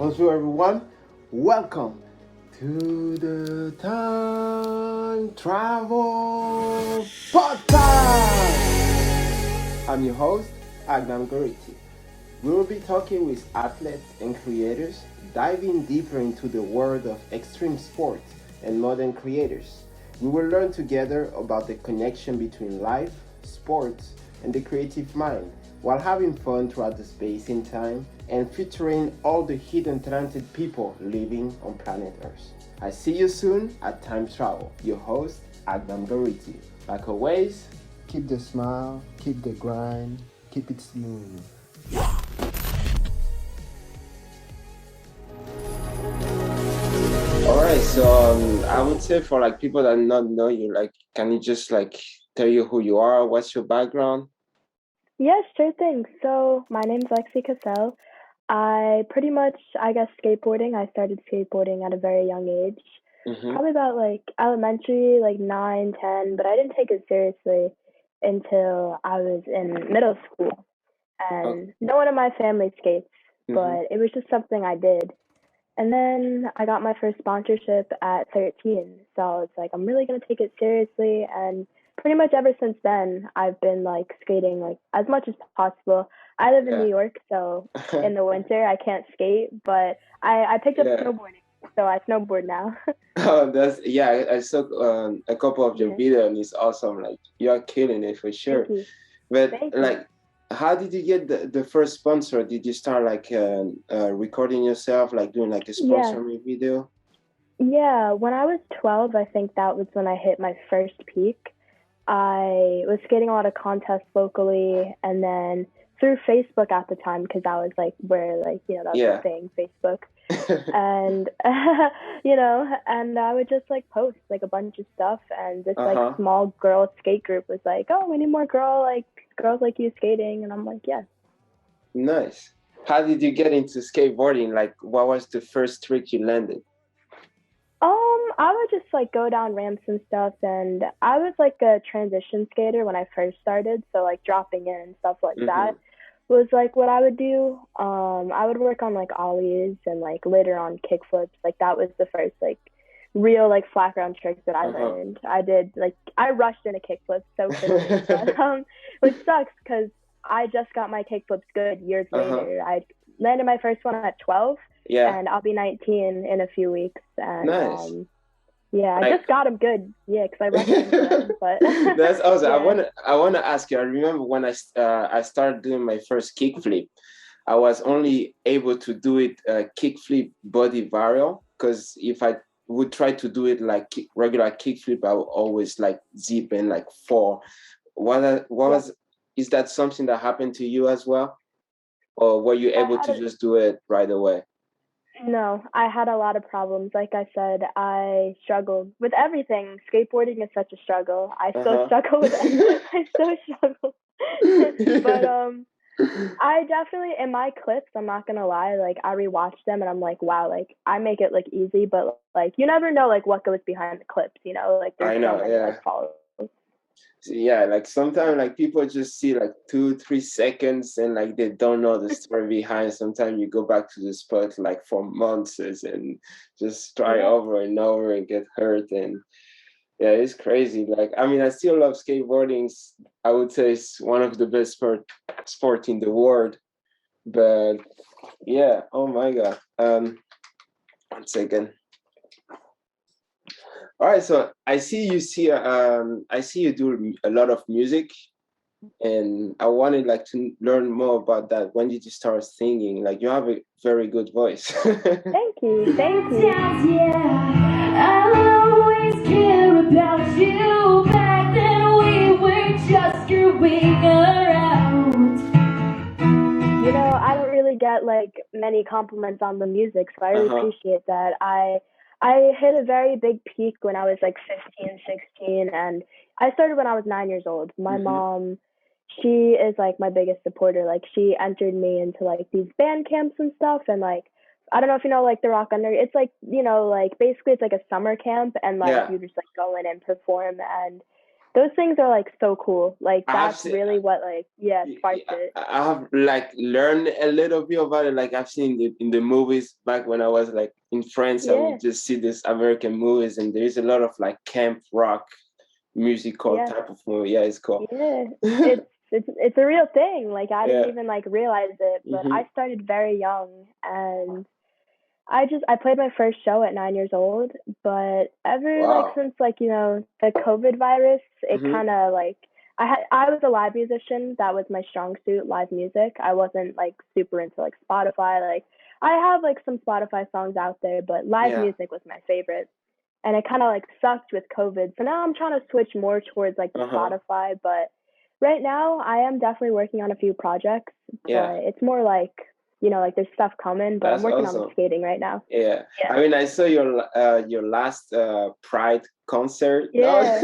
Bonjour, everyone. Welcome to the Time Travel Podcast. I'm your host, Agbam Gorrity. We will be talking with athletes and creators, diving deeper into the world of extreme sports and modern creators. We will learn together about the connection between life, sports, and the creative mind, while having fun throughout the space and time and featuring all the hidden talented people living on planet Earth. I see you soon at Time Travel. Your host, Agbam Gorrity. Like always, keep the smile, keep the grind, keep it smooth. All right, so I would say for like people that not know you, like, can you just like tell you who you are? What's your background? Yes, sure thing. So my name's Lexy Cassell. I guess skateboarding. I started skateboarding at a very young age, Mm-hmm. probably about like elementary, like 9, 10, but I didn't take it seriously until I was in middle school. Okay. And no one in my family skates, Mm-hmm. but it was just something I did. And then I got my first sponsorship at 13. So I was like, I'm really going to take it seriously. And pretty much ever since then, I've been like skating like as much as possible. I live in New Yeah. York, so in the winter I can't skate, but I picked up Yeah. snowboarding. So I snowboard now. Oh, that's yeah. I saw a couple of your Yeah. videos and it's awesome. Like you're killing it for sure. Thank you. But Thank you. like, how did you get the first sponsor? Did you start like recording yourself, like doing like a Yeah. sponsor me video? Yeah. When I was 12, I think that was when I hit my first peak. I was skating a lot of contests locally and then through Facebook at the time because that was like where like, that was Yeah. the thing, Facebook. And and I would just like post like a bunch of stuff and this like Uh-huh. small girl skate group was like, oh, we need more girls like you skating, and I'm like, yes. Nice. How did you get into skateboarding? Like, what was the first trick you landed? I would just like go down ramps and stuff, and I was like a transition skater when I first started, so like dropping in and stuff like that Mm-hmm. was like what I would do. I would work on like ollies and like later on kickflips. Like that was the first like real like flat ground trick that I Uh-huh. learned. I rushed in a kickflip so quickly, but which sucks because I just got my kickflips good years Uh-huh. later. I landed my first one at 12, Yeah. and I'll be 19 in a few weeks, and Nice. yeah, I Like, just got them good. Yeah, because I rushed into them. But that's awesome. yeah. I wanna ask you. I remember when I started doing my first kickflip. I was only able to do it kickflip body varial because if I would try to do it like regular kickflip, I would always like zip and like fall. What Yeah. was? Is that something that happened to you as well, or were you able to just do it right away? No, I had a lot of problems. Like I said, I struggled with everything. Skateboarding is such a struggle. I still Uh-huh. struggle with it. I still struggle. But I definitely in my clips, I'm not gonna lie, like I rewatch them and I'm like, wow, like I make it look easy, but like you never know like what goes behind the clips, like there's I so know, many yeah. like follows. Yeah, like sometimes like people just see like 2 3 seconds and like they don't know the story behind. Sometimes you go back to the spot like for months and just try Yeah. over and over and get hurt, and yeah, it's crazy. Like I mean, I still love skateboarding. I would say it's one of the best sport in the world. But yeah, oh my god. 1 second. All right, so I see you do a lot of music, and I wanted like to learn more about that. When did you start singing? Like you have a very good voice. Thank you. Thank you. I'll always care about you. Back then we were just screwing around. I don't really get like many compliments on the music, so I really Uh-huh. appreciate that. I hit a very big peak when I was like 15, 16, and I started when I was 9 years old. My Mm-hmm. mom, she is like my biggest supporter. Like she entered me into like these band camps and stuff, and like I don't know if you know like the Rock Under. It's like like basically it's like a summer camp, and like Yeah. you just like go in and perform, and those things are like so cool. Like I have that's seen, really what like sparked it. I have like learned a little bit about it. Like I've seen it in the movies back when I was like in France. I Yeah. would just see these American movies, and there's a lot of like camp rock musical Yeah. type of movie. Yeah, it's cool. Yeah. It's a real thing. Like I didn't Yeah. even like realize it, but I started very young, and I played my first show at 9 years old, but ever like Wow. since like, the COVID virus, it Mhm. kind of like I was a live musician. That was my strong suit, live music. I wasn't like super into like Spotify. Like I have like some Spotify songs out there, but live Yeah. music was my favorite. And it kind of like sucked with COVID. So now I'm trying to switch more towards like the Spotify, but right now I am definitely working on a few projects, Yeah. but it's more like, like there's stuff coming, but I'm That's working on the awesome. skating right now. Yeah. Yeah. I mean, I saw your last Pride concert. No? Yeah.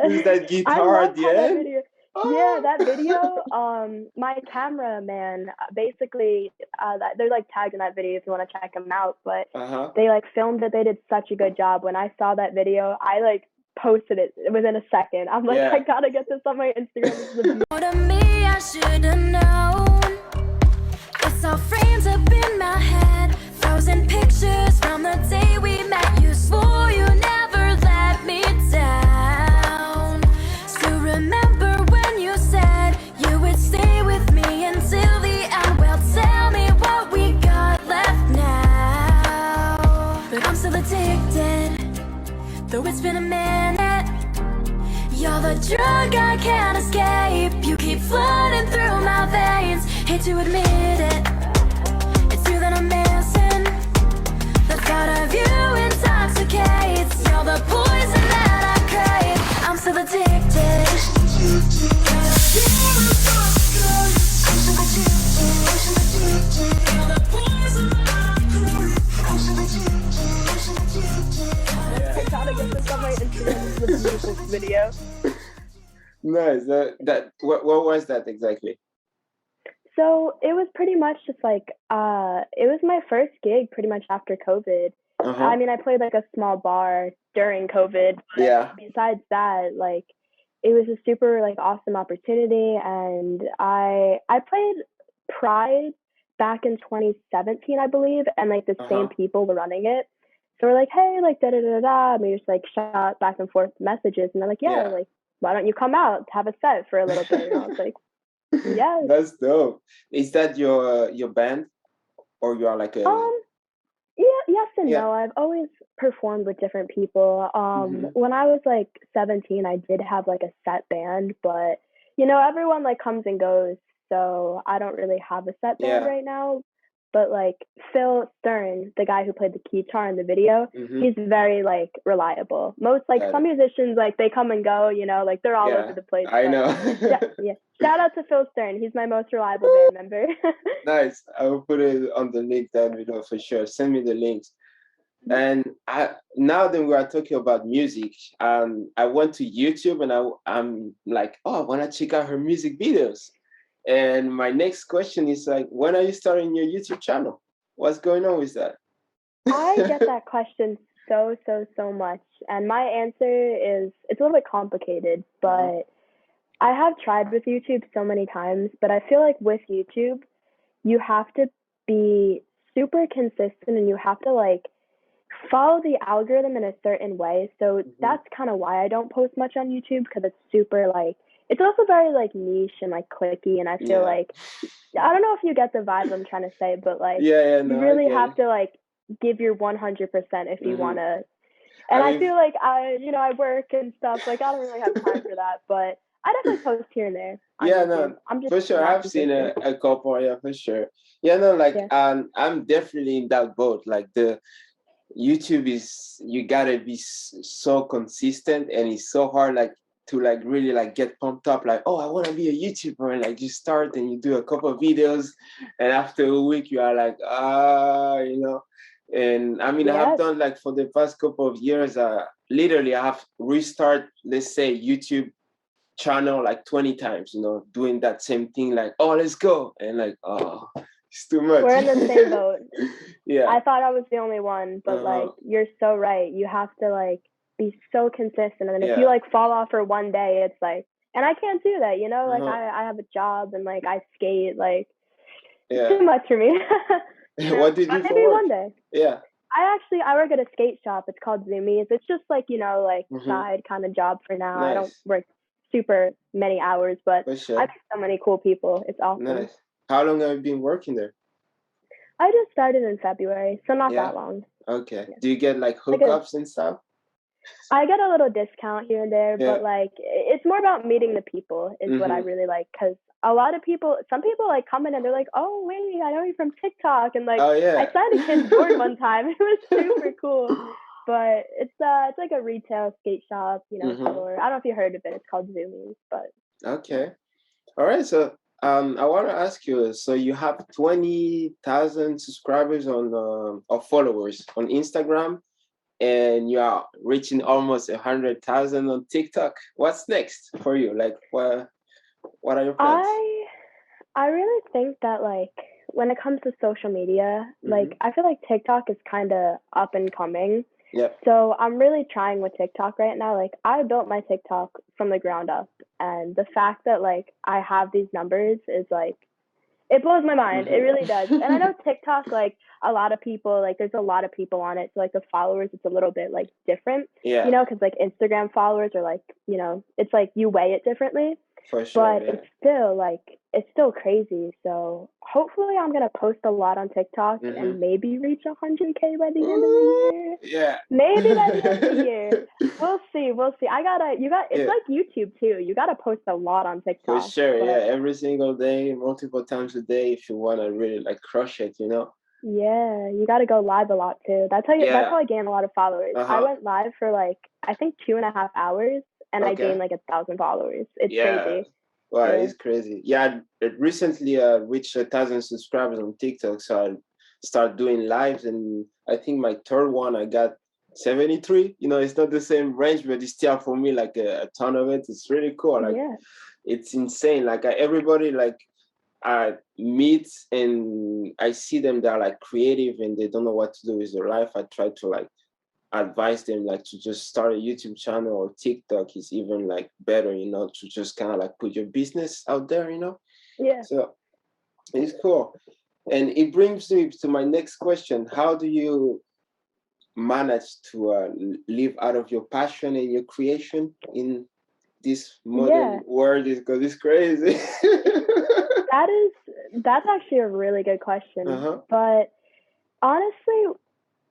Is that I guitar love at the how that end? video. Yeah, Oh. that video. My cameraman basically, they're like tagged in that video if you want to check them out. But Uh-huh. they like filmed it. They did such a good job. When I saw that video, I like posted it within a second. I'm like, Yeah. I gotta get this on my Instagram. This is a beautiful. To me, I should have known. It's all framed up in my head. Frozen pictures from the day we met. You swore you never let me down. Still remember when you said you would stay with me until the end. Well, tell me what we got left now. But I'm still addicted, though it's been a minute. You're the drug I can't escape. You keep flooding through my veins. Hate to admit it, it's you that I'm missing. The thought of you intoxicates. You're the poison that I crave. I'm still addicted. I gotta get this on my Instagram. This is a beautiful video. Nice. What was that exactly? So it was pretty much just like it was my first gig pretty much after COVID. I mean, I played like a small bar during COVID, but Yeah. besides that, like it was a super like awesome opportunity, and I played Pride back in 2017, I believe, and like the same people were running it. So we're like, hey, like da da da da, and we just like shot back and forth messages, and they're like, yeah, like why don't you come out, have a set for a little bit? And I was like, yeah. That's dope. Is that your band, or you are like a? Yeah, yes and Yeah. no. I've always performed with different people. When I was like 17, I did have like a set band, but everyone like comes and goes, so I don't really have a set band right now. But like Phil Stern, the guy who played the guitar in the video, he's very like reliable. Most like some musicians, like they come and go, like they're all over the place. I know. Yeah. Shout out to Phil Stern. He's my most reliable band member. Nice. I will put it on the link down below for sure. Send me the links. And now that we are talking about music, I went to YouTube and I'm like, oh, I want to check out her music videos. And my next question is like, when are you starting your YouTube channel? What's going on with that? I get that question so much. And my answer is, it's a little bit complicated, but I have tried with YouTube so many times, but I feel like with YouTube, you have to be super consistent and you have to like follow the algorithm in a certain way. So that's kind of why I don't post much on YouTube, because it's super like, it's also very like niche and like clicky, and I feel like, I don't know if you get the vibe I'm trying to say, but like no, you really have to like give your 100% if you want to. And I feel like I work and stuff, like I don't really have time for that, but I definitely post here and there on YouTube. No, I'm just for sure. I've seen a couple, for sure. No, like I'm definitely in that boat. Like the YouTube is, you gotta be so consistent, and it's so hard like to like really like get pumped up, like, oh, I want to be a YouTuber, and like you start and you do a couple of videos, and after a week you are like, and I mean, I have done like for the past couple of years, literally I have restart, let's say, YouTube channel like 20 times, doing that same thing, like, oh, let's go, and like, oh, it's too much. We're in the same boat. Yeah. I thought I was the only one, but like you're so right. You have to like be so consistent. And then if Yeah. you like fall off for one day, it's like, and I can't do that, you know, like Uh-huh. I have a job and like I skate, like it's Yeah. too much for me, you know, What do you but do for maybe work? one day. Yeah. I work at a skate shop. It's called Zoomies. It's just like, you know, like Mm-hmm. side kind of job for now. I don't Nice. work super many hours, but For I sure. meet so many cool people. It's awesome. Nice. How long have you been working there? I just started in February, so not Yeah. that long. Okay. Yeah. Do you get like Like a, hookups and stuff? I get a little discount here and there, Yeah. but like it's more about meeting the people is what I Mm-hmm. really like, because a lot of people, some people like come in and they're like, oh wait, I know you from TikTok, and like Oh I yeah. signed a kid's board one time. It was super cool. But it's like a retail skate shop, you know, Mm-hmm. store. I don't know if you heard of it. It's called Zoomies, but yeah. Okay. All right. So I want to ask you. So you have 20,000 subscribers on or followers on Instagram, and you are reaching almost 100,000 on TikTok. What's next for you? Like what are your plans? I really think that like when it comes to social media, like Mm-hmm. I feel like TikTok is kind of up and coming. Yep. So I'm really trying with TikTok right now. Like I built my TikTok from the ground up, and the fact that like I have these numbers is like it blows my mind. It really does. And I Mm-hmm. know TikTok, like a lot of people, like there's a lot of people on it. So like the followers, it's a little bit like different, you Yeah, know, because like Instagram followers are like, you know, it's like you weigh it differently, for sure. but Yeah. it's still crazy. So hopefully I'm gonna post a lot on TikTok Mm-hmm. and maybe reach 100K by the end of the Ooh, year. yeah. Maybe by the end of the year. We'll see. We'll see. It's Yeah, like YouTube too. You gotta post a lot on for TikTok. sure. Yeah, But every single day, multiple times a day, if you want to really like crush it, you know? yeah, you gotta go live a lot too. That's Yeah. how I gain a lot of followers. I Uh-huh. went live for like I think 2.5 hours and I Okay. gained like 1,000 followers. It's Yeah. crazy. Wow, Yeah. it's crazy. Yeah, I recently reached 1,000 subscribers on TikTok, so I start doing lives, and I think my third one I got 73. You know, it's not the same range, but it's still for me like a ton of it. It's really cool. Like Yeah. it's insane. Like everybody like I meet and I see them, they're like creative and they don't know what to do with their life. I try to like advise them like to just start a YouTube channel, or TikTok is even like better, you know, to just kind of like put your business out there, you know. Yeah. So it's cool. And it brings me to my next question. How do you manage to live out of your passion and your creation in this modern Yeah. world? Because it's crazy. That's actually a really good question. Uh-huh. But honestly,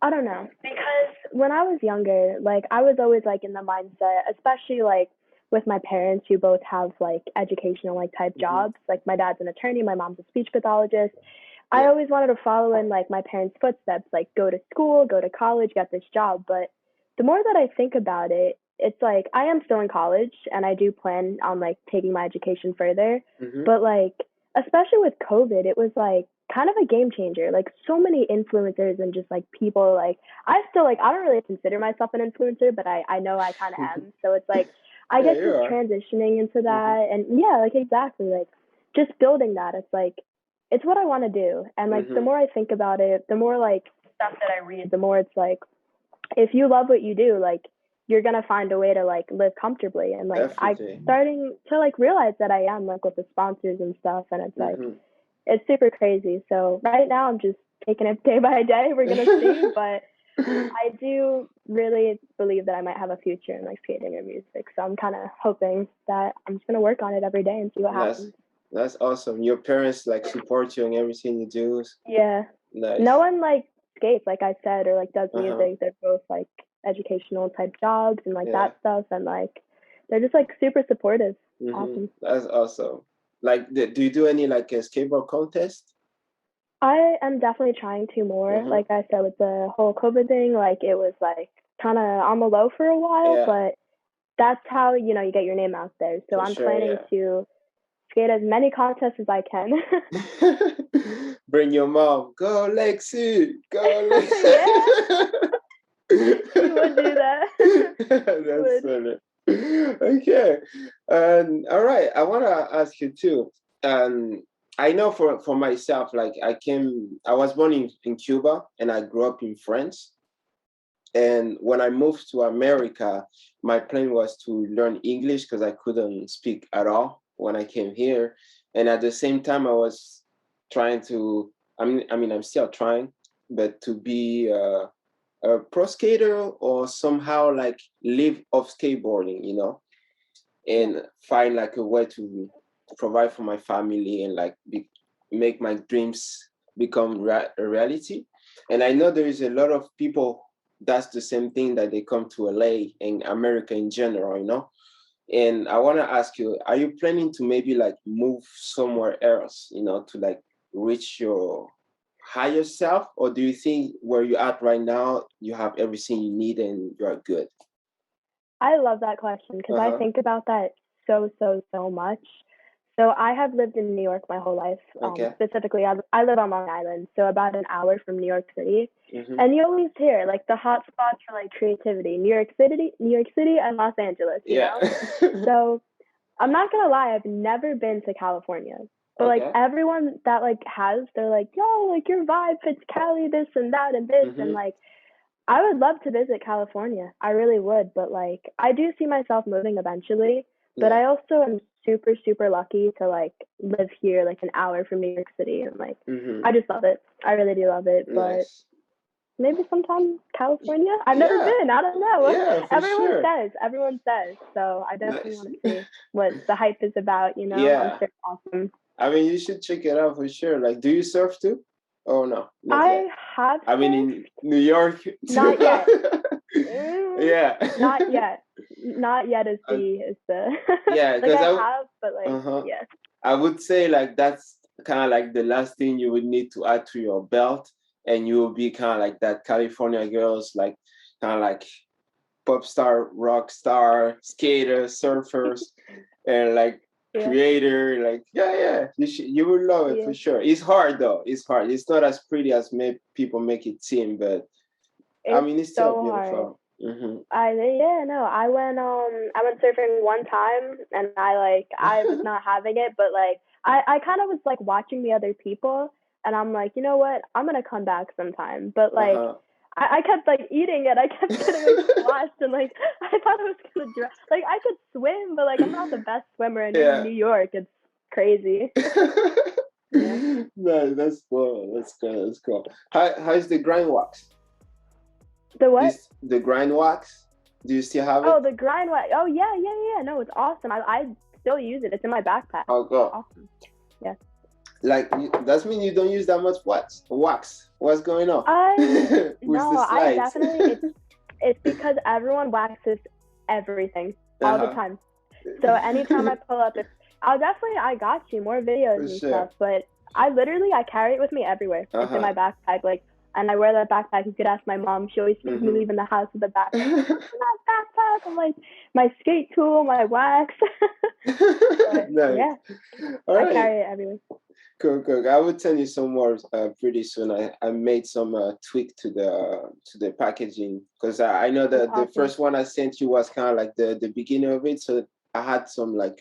I don't know. Because when I was younger, like I was always like in the mindset, especially like with my parents who both have like educational like type Mm-hmm. jobs. Like my dad's an attorney, my mom's a speech pathologist. I Yeah. always wanted to follow in like my parents' footsteps, like go to school, go to college, get this job. But the more that I think about it, it's like I am still in college and I do plan on like taking my education further. Mm-hmm. But like, especially with COVID, it was like kind of a game changer. Like so many influencers and just like people like I still like I don't really consider myself an influencer, but I know I kind of am. So it's like I Yeah, guess you just are. transitioning into Mm-hmm. that and yeah, like exactly like just building that. It's like it's what I want to do. And like the Mm-hmm. more I think about it, the more like stuff that I read, the more it's like if you love what you do, like you're gonna find a way to like live comfortably. And like I Definitely. starting to like realize that I am like with the sponsors and stuff, and it's like Mm-hmm. it's super crazy. So right now I'm just taking it day by day. We're gonna see, but I do really believe that I might have a future in like skating or music. So I'm kind of hoping that I'm just gonna work on it every day and see what That's happens. that's awesome. Your parents like support you in everything you do. Yeah. Nice. No one like skates, like I said, or like does Uh-huh. music. They're both like educational type jobs and like Yeah. that stuff, and like they're just like super supportive. Mm-hmm. Awesome. That's awesome. Like, do you do any like a skateboard contest? I am definitely trying to more. Uh-huh. Like I said, with the whole COVID thing, like it was like kind of on the low for a while, Yeah, but that's how you know you get your name out there. So for I'm sure. planning Yeah. to skate as many contests as I can. Bring your mom. Go Lexy. Go Yeah, Lexy. she would do that. She That's would. funny. Okay. All right. I want to ask you too. I know for myself, like I was born in Cuba and I grew up in France. And when I moved to America, my plan was to learn English because I couldn't speak at all when I came here. And at the same time, I was trying to, I'm still trying, but to be a pro skater or somehow like live off skateboarding, and find like a way to provide for my family and like make my dreams become a reality. And I know there is a lot of people that's the same thing, that they come to LA and America in general. And I want to ask you, are you planning to maybe like move somewhere else, to like reach your higher self? Or do you think where you're at right now, you have everything you need and you're good? I love that question because I think about that so much. So I have lived in New York my whole life. Okay. Specifically, I live on Long Island, so about an hour from New York City. Mm-hmm. And you always hear like the hot spots for like creativity, New York City, and Los Angeles. You know. So I'm not gonna lie, I've never been to California, but like Okay. everyone that like has, they're like, yo, like your vibe fits Cali, this and that and this, Mm-hmm. and like I would love to visit California. I really would, but like I do see myself moving eventually. But I also am super, super lucky to like live here like an hour from New York City, and like Mm-hmm. I just love it. I really do love it. But Nice. maybe sometime California. I've never been. I don't know. Yeah, for sure. Everyone says. So I definitely Nice. want to see what the hype is about, I'm Yeah. sure it's awesome. I mean, you should check it out for sure. Like, do you surf too? Oh no, not I yet. have I mean, in New York. not yet. Yeah. Not yet. Not yet is the Yeah, like because I have, but like yeah. I would say like that's kind of like the last thing you would need to add to your belt, and you will be kind of like that California girls, like kind of like pop star, rock star, skater, surfers, and like creator. Like you will love it for sure. It's hard though. It's hard. It's not as pretty as people make it seem, but I mean it's still so beautiful. Hard. Mm-hmm. I went surfing one time, and I was not having it, but like I kind of was like watching the other people, and I'm like, you know what, I'm gonna come back sometime, but like I kept like eating it, I kept getting like splashed, and like I thought I was gonna drown. Like I could swim, but like I'm not the best swimmer, and in New York it's crazy. No, that's cool. That's cool. How's the grind wax? The what? The grind wax. Do you still have it? Oh, the grind wax. Oh yeah. No, it's awesome. I still use it. It's in my backpack. Oh god. Awesome. Yeah. Like that means you don't use that much wax. What's going on? I definitely. It's because everyone waxes everything all the time. So anytime I pull up, I got you more videos and stuff. But I carry it with me everywhere. It's in my backpack, like. And I wear that backpack. You could ask my mom. She always sees me leaving the house with a backpack. Backpack. I'm like, my skate tool, my wax. Nice. Yeah. All right. I carry it everywhere. Cool. I will tell you some more pretty soon. I made some tweak to the packaging, because I know that the first one I sent you was kind of like the beginning of it. So I had some like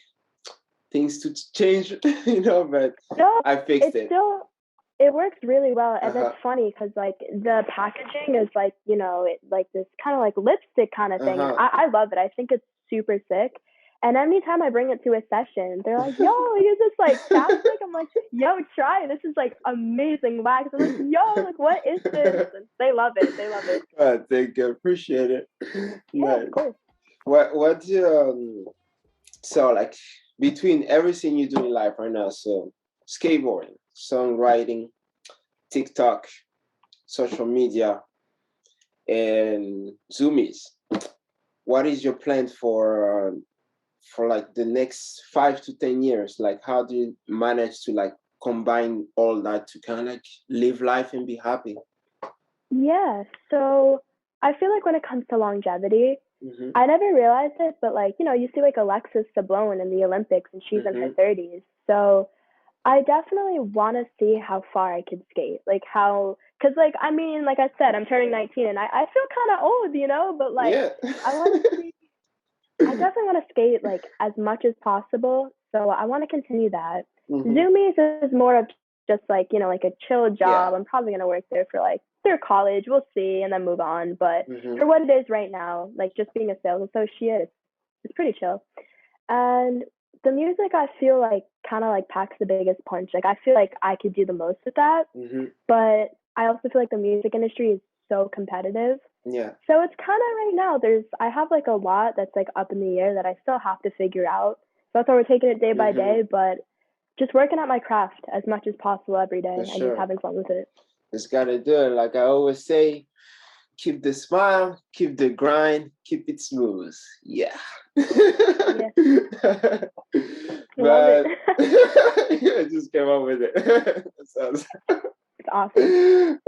things to change, but I fixed it. It works really well, and it's funny because like the packaging is like like this kind of like lipstick kind of thing. And I love it. I think it's super sick. And anytime I bring it to a session, they're like, "Yo, use this like chapstick." I'm like, "Yo, try it. This is like amazing wax." I'm like, "Yo, like what is this?" And they love it. Thank you. Appreciate it. Yeah, nice. Of course. What so like between everything you do in life right now, so skateboarding, songwriting, TikTok, social media, and Zoomies, what is your plan for like the next 5 to 10 years? Like, how do you manage to like combine all that to kind of like live life and be happy? Yeah, so I feel like when it comes to longevity, I never realized it, but like, you see like Alexis Sablone in the Olympics, and she's in her 30s. So I definitely want to see how far I could skate. Like because like, I mean, like I said, I'm turning 19 and I feel kind of old, but like, I definitely want to skate like as much as possible. So I want to continue that. Zoomies is more of just like, like a chill job. I'm probably going to work there for like through college, we'll see, and then move on. But for what it is right now, like just being a sales associate, it's pretty chill. And the music, I feel like kind of like packs the biggest punch. Like I feel like I could do the most with that, but I also feel like the music industry is so competitive. Yeah. So it's kind of right now. I have like a lot that's like up in the air that I still have to figure out. So that's why we're taking it day by day, but just working at my craft as much as possible every day and just having fun with it. Just gotta do it. Like I always say, keep the smile, keep the grind, keep it smooth. Yeah. Yeah. But Love it. I just came up with it. That sounds It's awesome.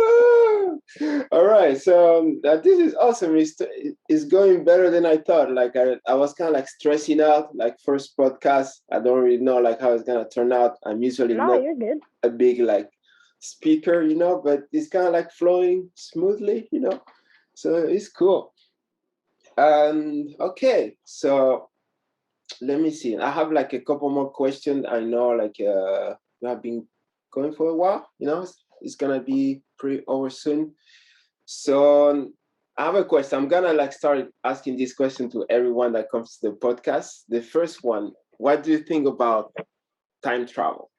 All right. So this is awesome. It's going better than I thought. Like I was kind of like stressing out, like first podcast. I don't really know like how it's gonna turn out. I'm usually not you're good. a big like speaker, but it's kind of like flowing smoothly, So it's cool. Okay, so let me see. I have like a couple more questions. I know like we have been going for a while, it's gonna be pretty over soon. So I have a question. I'm gonna like start asking this question to everyone that comes to the podcast. The first one, what do you think about time travel?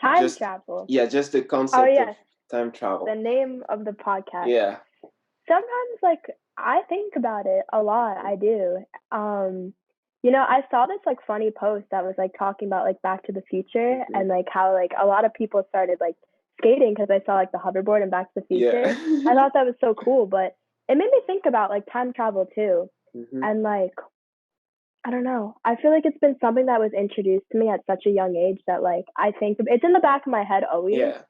Travel? Yeah, just the concept of time travel. The name of the podcast. Yeah. Sometimes like I think about it a lot. I do. I saw this like funny post that was like talking about like Back to the Future and like how like a lot of people started like skating because I saw like the hoverboard in Back to the Future. Yeah. I thought that was so cool, but it made me think about like time travel too. And like, I don't know. I feel like it's been something that was introduced to me at such a young age that like I think it's in the back of my head always. Yeah.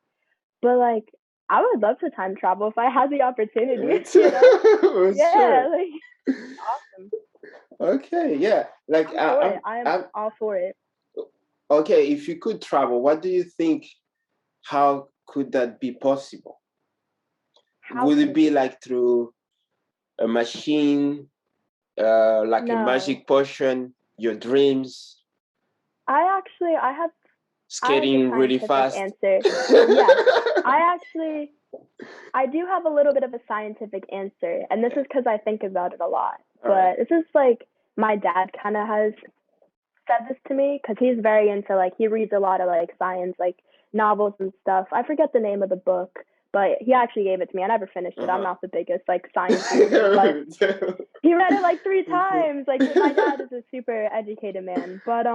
But like I would love to time travel if I had the opportunity. Yeah, sure. like awesome. Okay, yeah. Like I'm all for it. Okay, if you could travel, what do you think? How could that be possible? Would it be like through a machine, like a magic potion, your dreams? I have skating really fast. Answer. Yeah, I do have a little bit of a scientific answer, and this is because I think about it a lot. But this is like my dad kind of has said this to me because he's very into like he reads a lot of like science like novels and stuff. I forget the name of the book, but he actually gave it to me. I never finished it. I'm not the biggest like science reader, but he read it like 3 times. Like my dad is a super educated man, but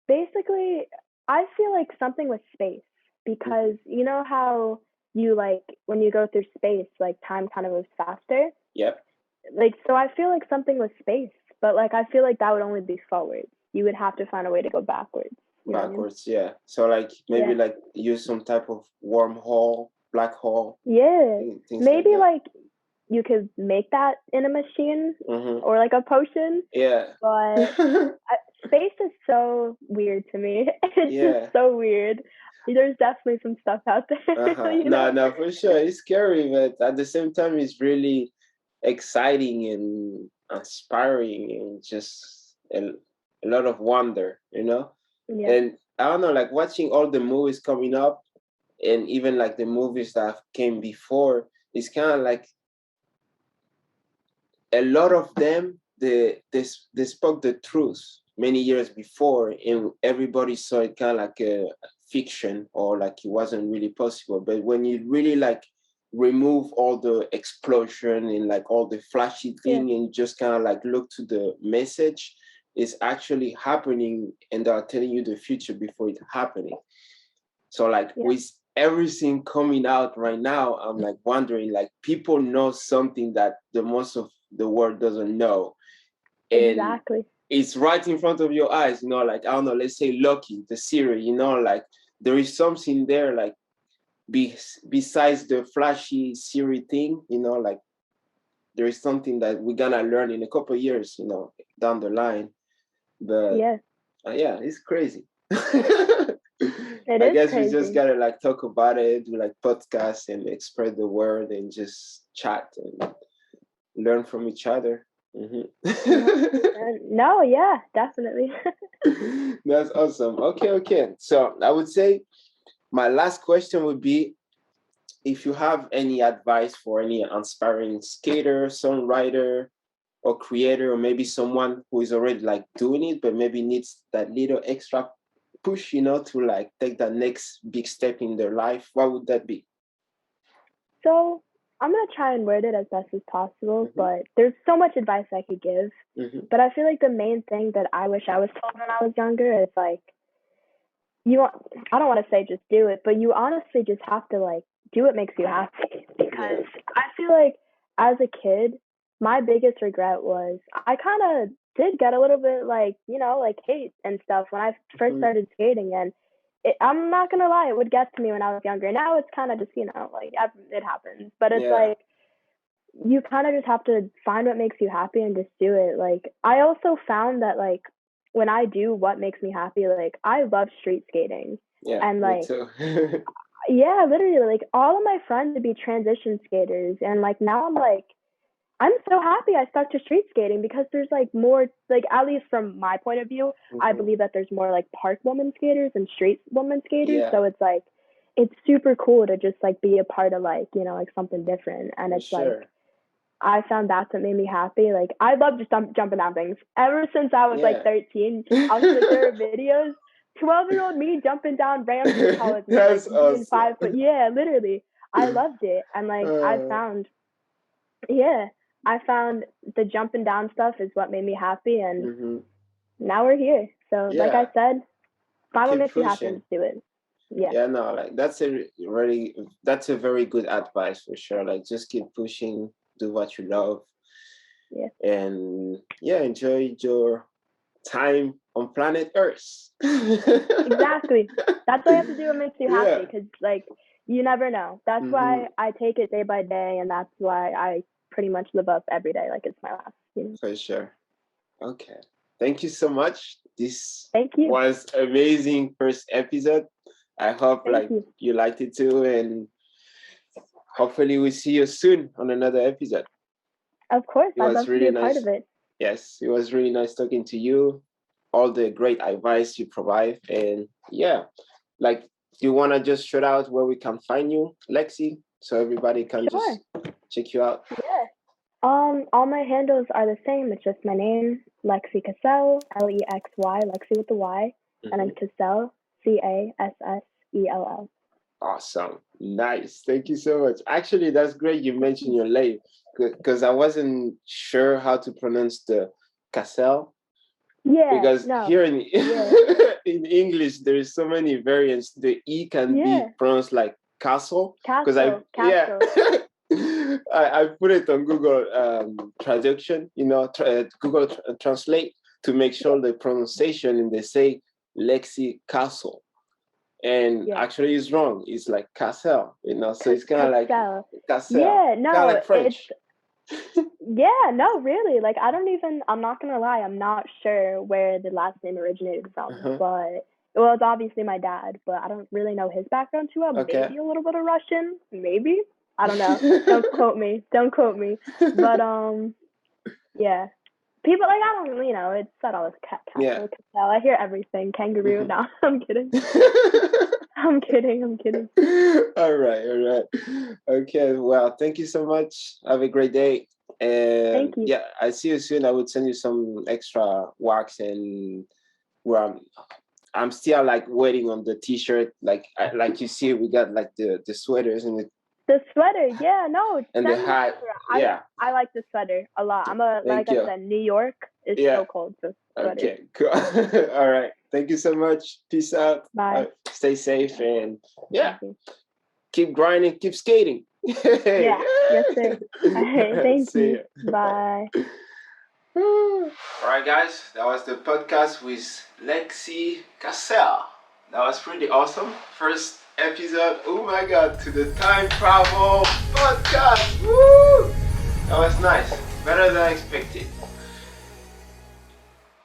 basically I feel like something with space because you know how you like when you go through space like time kind of moves faster. Yep. Like so I feel like something with space, but like I feel like that would only be forward. You would have to find a way to go backwards. Backwards, yeah. So like maybe like use some type of wormhole, black hole. Yeah. Maybe like you could make that in a machine or like a potion. Yeah. But space is so weird to me. It's just so weird. There's definitely some stuff out there. No, for sure. It's scary, but at the same time, it's really exciting and inspiring and just a lot of wonder, Yeah. And I don't know, like watching all the movies coming up and even like the movies that came before, it's kind of like a lot of them, they spoke the truth many years before and everybody saw it kind of like a fiction or like it wasn't really possible. But when you really like remove all the explosion and like all the flashy thing and just kind of like look to the message, it's actually happening and they're telling you the future before it's happening. So like with everything coming out right now, I'm like wondering, like people know something that the most of the world doesn't know. And it's right in front of your eyes, like, I don't know, let's say Lucky, the series, like there is something there, like besides the flashy Siri thing, like there is something that we're gonna learn in a couple of years, down the line. But yeah, it's crazy. I guess crazy. We just gotta like talk about it, do like podcasts and spread the word and just chat and learn from each other. No, yeah, definitely. That's awesome. Okay. So I would say my last question would be, if you have any advice for any inspiring skater, songwriter, or creator, or maybe someone who is already like doing it, but maybe needs that little extra push, to like take that next big step in their life, what would that be? So I'm gonna try and word it as best as possible, but there's so much advice I could give. But I feel like the main thing that I wish I was told when I was younger is like, I don't want to say just do it, but you honestly just have to like do what makes you happy. Because I feel like as a kid, my biggest regret was I kind of did get a little bit like, like hate and stuff when I first started skating. And I'm not going to lie, it would get to me when I was younger. Now it's kind of just, like it happens. But it's like, you kind of just have to find what makes you happy and just do it. Like, I also found that like, when I do what makes me happy, like I love street skating. Yeah, and like, me too. yeah, literally, like all of my friends would be transition skaters, and like now I'm so happy I stuck to street skating because there's like more, like at least from my point of view, I believe that there's more like park woman skaters and street woman skaters. Yeah. So it's like it's super cool to just like be a part of like like something different, and it's like. I found that's what made me happy. Like, I love just jumping down things. Ever since I was like 13, I'll click their videos. 12-year-old me jumping down ramps in college. That's like, awesome. 5 foot. Yeah, literally. I loved it. And like, I found the jumping down stuff is what made me happy. And now we're here. So, like I said, find what makes you happy and just do it. Yeah, no, like that's a very good advice for sure. Like, just keep pushing. Do what you love, and enjoy your time on planet Earth. Exactly. That's why you have to do what makes you happy, because like you never know. That's why I take it day by day, and that's why I pretty much live up every day like it's my last. For sure. Okay. Thank you so much. This Thank you. was amazing first episode. I hope you liked it too, and hopefully we'll see you soon on another episode. Of course, I'd love to be a part of it. Yes, it was really nice talking to you. All the great advice you provide. And do you want to just shout out where we can find you, Lexy, so everybody can just check you out? Yeah. All my handles are the same. It's just my name, Lexy Cassell, Lexy, Lexy with the Y, and then Cassell, Cassell. Awesome. Nice. Thank you so much. Actually, that's great you mentioned your name, because I wasn't sure how to pronounce the Cassell. Yeah. Because here in in English, there is so many variants. The E can be pronounced like castle. Because I put it on Google traduction, Google Translate to make sure the pronunciation, and they say Lexy Cassell. And actually it's wrong. It's like Cassell, so it's kind of like Cassell. Yeah, no, kind of like French. No, really. Like, I'm not going to lie, I'm not sure where the last name originated from, but, well, it's obviously my dad, but I don't really know his background too well. Okay. Maybe a little bit of Russian, maybe. I don't know. Don't quote me. But, yeah. People, like, I don't, it's said all this Cassell. I hear everything. Kangaroo. No, I'm kidding. I'm kidding. All right. Okay, well, thank you so much. Have a great day. And thank you. Yeah, I'll see you soon. I would send you some extra wax, and where I'm still like waiting on the t-shirt. Like you see, we got like the sweaters and the sweater, and the hat. I like the sweater a lot. I said, New York is so cold, so sweater. Okay, cool. All right. Thank you so much. Peace out. Bye. Stay safe, and keep grinding, keep skating. Yes, sir. Thank you. Bye. All right, guys. That was the podcast with Lexy Cassell. That was pretty awesome. First episode, oh my god, to the time travel podcast. Woo! That was nice. Better than expected.